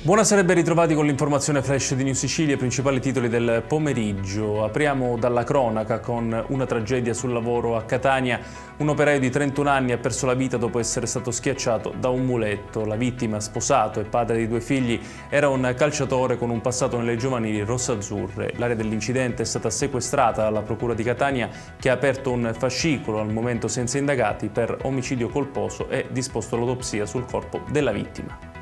Buonasera e ben ritrovati con l'informazione flash di New Sicilia, i principali titoli del pomeriggio. Apriamo dalla cronaca con una tragedia sul lavoro a Catania. Un operaio di 31 anni ha perso la vita dopo essere stato schiacciato da un muletto. La vittima, sposato e padre di 2 figli, era un calciatore con un passato nelle giovanili rossazzurre. L'area dell'incidente è stata sequestrata dalla Procura di Catania, che ha aperto un fascicolo, al momento senza indagati, per omicidio colposo e disposto l'autopsia sul corpo della vittima.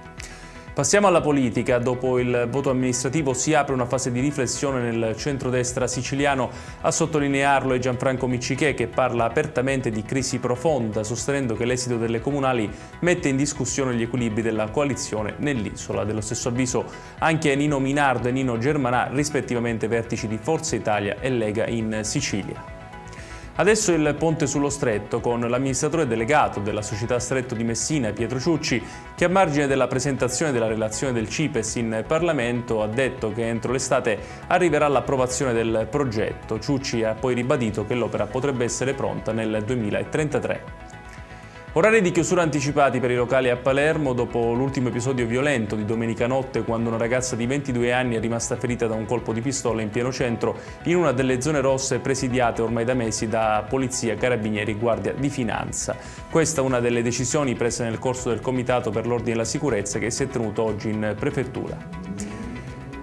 Passiamo alla politica. Dopo il voto amministrativo si apre una fase di riflessione nel centrodestra siciliano. A sottolinearlo è Gianfranco Miccichè, che parla apertamente di crisi profonda, sostenendo che l'esito delle comunali mette in discussione gli equilibri della coalizione nell'isola. Dello stesso avviso anche Nino Minardo e Nino Germanà, rispettivamente vertici di Forza Italia e Lega in Sicilia. Adesso il ponte sullo Stretto, con l'amministratore delegato della società Stretto di Messina, Pietro Ciucci, che a margine della presentazione della relazione del CIPES in Parlamento ha detto che entro l'estate arriverà l'approvazione del progetto. Ciucci ha poi ribadito che l'opera potrebbe essere pronta nel 2033. Orari di chiusura anticipati per i locali a Palermo dopo l'ultimo episodio violento di domenica notte, quando una ragazza di 22 anni è rimasta ferita da un colpo di pistola in pieno centro in una delle zone rosse presidiate ormai da mesi da polizia, carabinieri e guardia di finanza. Questa è una delle decisioni prese nel corso del Comitato per l'Ordine e la Sicurezza, che si è tenuto oggi in prefettura.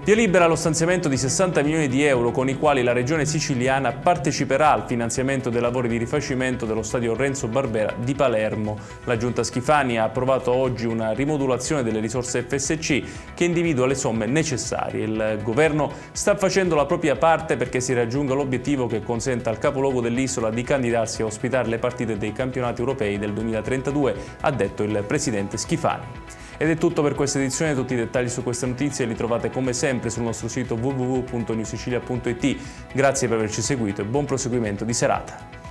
Via libera allo stanziamento di 60 milioni di euro con i quali la Regione siciliana parteciperà al finanziamento dei lavori di rifacimento dello stadio Renzo Barbera di Palermo. La Giunta Schifani ha approvato oggi una rimodulazione delle risorse FSC che individua le somme necessarie. Il governo sta facendo la propria parte perché si raggiunga l'obiettivo che consenta al capoluogo dell'isola di candidarsi a ospitare le partite dei campionati europei del 2032, ha detto il presidente Schifani. Ed è tutto per questa edizione. Tutti i dettagli su queste notizie li trovate come sempre sul nostro sito www.newsicilia.it. Grazie per averci seguito e buon proseguimento di serata.